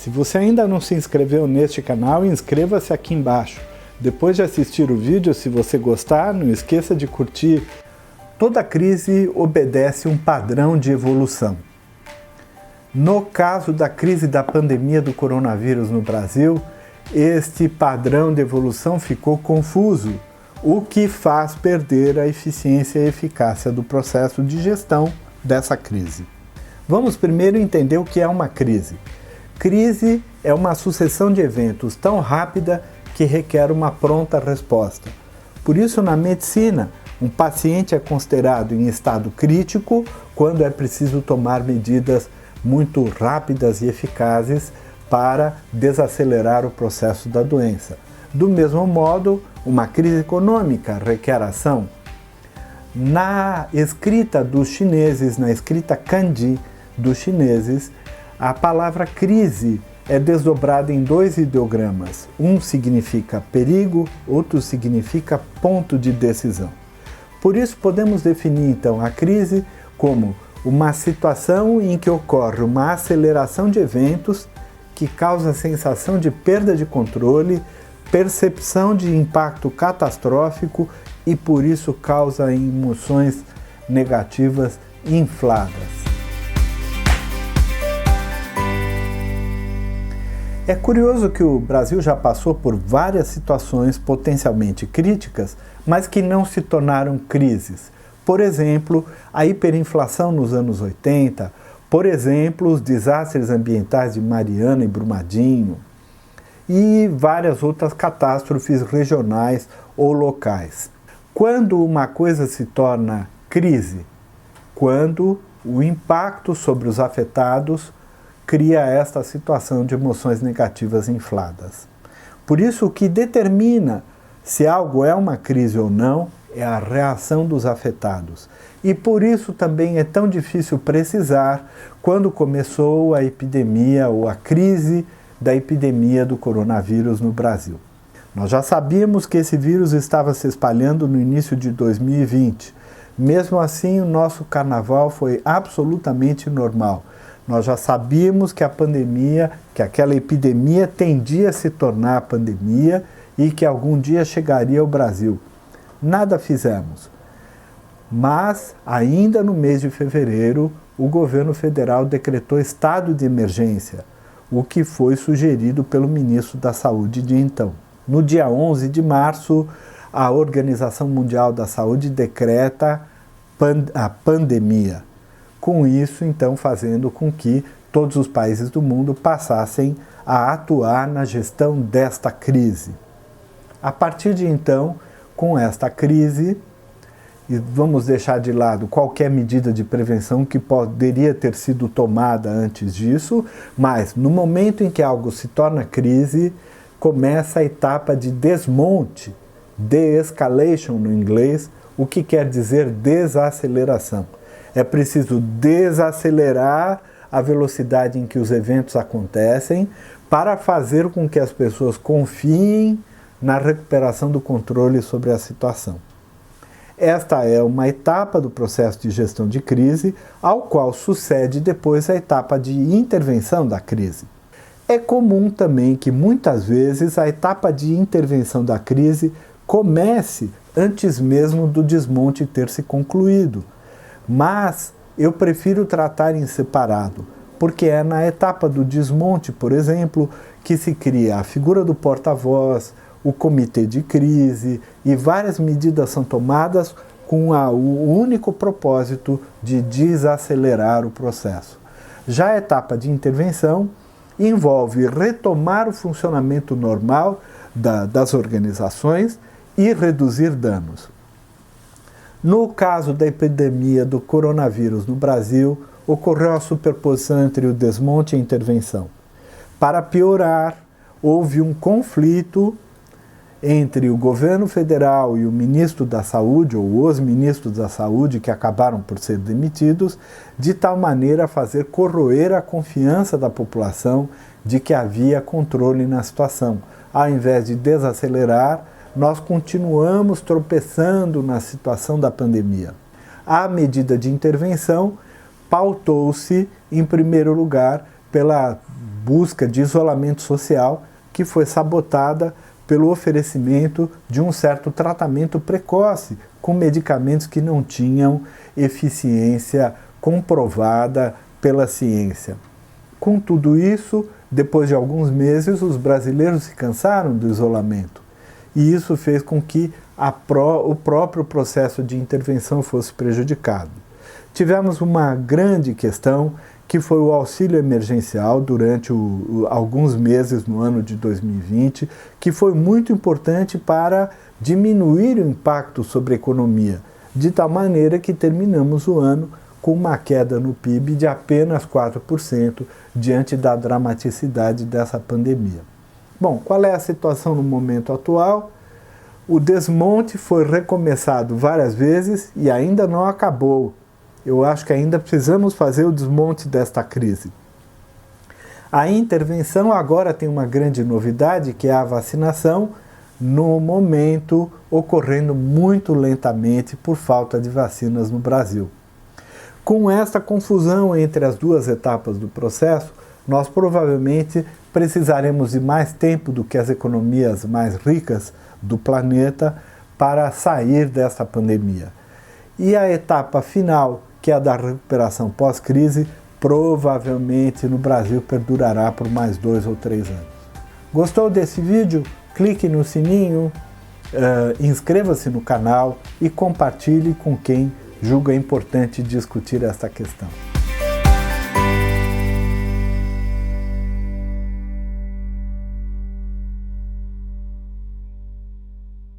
Se você ainda não se inscreveu neste canal, inscreva-se aqui embaixo. Depois de assistir o vídeo, se você gostar, não esqueça de curtir. Toda crise obedece um padrão de evolução. No caso da crise da pandemia do coronavírus no Brasil, este padrão de evolução ficou confuso, o que faz perder a eficiência e eficácia do processo de gestão dessa crise. Vamos primeiro entender o que é uma crise. Crise é uma sucessão de eventos tão rápida que requer uma pronta resposta. Por isso, na medicina, um paciente é considerado em estado crítico quando é preciso tomar medidas muito rápidas e eficazes para desacelerar o processo da doença. Do mesmo modo, uma crise econômica requer ação. Na escrita dos chineses, na escrita kanji dos chineses, a palavra crise é desdobrada em dois ideogramas. Um significa perigo, outro significa ponto de decisão. Por isso, podemos definir então a crise como uma situação em que ocorre uma aceleração de eventos que causa a sensação de perda de controle, percepção de impacto catastrófico e por isso causa emoções negativas infladas. É curioso que o Brasil já passou por várias situações potencialmente críticas, mas que não se tornaram crises. Por exemplo, a hiperinflação nos anos 80, por exemplo, os desastres ambientais de Mariana e Brumadinho, e várias outras catástrofes regionais ou locais. Quando uma coisa se torna crise? Quando o impacto sobre os afetados cria esta situação de emoções negativas infladas. Por isso, o que determina se algo é uma crise ou não é a reação dos afetados. E por isso também é tão difícil precisar quando começou a epidemia ou a crise da epidemia do coronavírus no Brasil. Nós já sabíamos que esse vírus estava se espalhando no início de 2020. Mesmo assim, o nosso carnaval foi absolutamente normal. Nós já sabíamos que a pandemia, que aquela epidemia tendia a se tornar pandemia e que algum dia chegaria ao Brasil. Nada fizemos. Mas, ainda no mês de fevereiro, o governo federal decretou estado de emergência, o que foi sugerido pelo ministro da Saúde de então. No dia 11 de março, a Organização Mundial da Saúde decreta a pandemia. Com isso, então, fazendo com que todos os países do mundo passassem a atuar na gestão desta crise. A partir de então, com esta crise, e vamos deixar de lado qualquer medida de prevenção que poderia ter sido tomada antes disso, mas no momento em que algo se torna crise, começa a etapa de desmonte, de-escalation no inglês, o que quer dizer desaceleração. É preciso desacelerar a velocidade em que os eventos acontecem para fazer com que as pessoas confiem na recuperação do controle sobre a situação. Esta é uma etapa do processo de gestão de crise, ao qual sucede depois a etapa de intervenção da crise. É comum também que muitas vezes a etapa de intervenção da crise comece antes mesmo do desmonte ter se concluído. Mas eu prefiro tratar em separado, porque é na etapa do desmonte, por exemplo, que se cria a figura do porta-voz, o comitê de crise e várias medidas são tomadas com o único propósito de desacelerar o processo. Já a etapa de intervenção envolve retomar o funcionamento normal das organizações e reduzir danos. No caso da epidemia do coronavírus no Brasil, ocorreu a superposição entre o desmonte e a intervenção. Para piorar, houve um conflito entre o governo federal e o ministro da Saúde, ou os ministros da Saúde, que acabaram por ser demitidos, de tal maneira a fazer corroer a confiança da população de que havia controle na situação. Ao invés de desacelerar, nós continuamos tropeçando na situação da pandemia. A medida de intervenção pautou-se, em primeiro lugar, pela busca de isolamento social que foi sabotada pelo oferecimento de um certo tratamento precoce com medicamentos que não tinham eficiência comprovada pela ciência. Com tudo isso, depois de alguns meses, os brasileiros se cansaram do isolamento e isso fez com que o próprio processo de intervenção fosse prejudicado. Tivemos uma grande questão que foi o auxílio emergencial durante alguns meses no ano de 2020, que foi muito importante para diminuir o impacto sobre a economia, de tal maneira que terminamos o ano com uma queda no PIB de apenas 4% diante da dramaticidade dessa pandemia. Bom, qual é a situação no momento atual? O desmonte foi recomeçado várias vezes e ainda não acabou. Eu acho que ainda precisamos fazer o desmonte desta crise. A intervenção agora tem uma grande novidade, que é a vacinação, no momento ocorrendo muito lentamente por falta de vacinas no Brasil. Com esta confusão entre as duas etapas do processo, nós provavelmente precisaremos de mais tempo do que as economias mais ricas do planeta para sair dessa pandemia. E a etapa final, que é a da recuperação pós-crise, provavelmente no Brasil perdurará por mais 2 ou 3 anos. Gostou desse vídeo? Clique no sininho, inscreva-se no canal e compartilhe com quem julga importante discutir esta questão.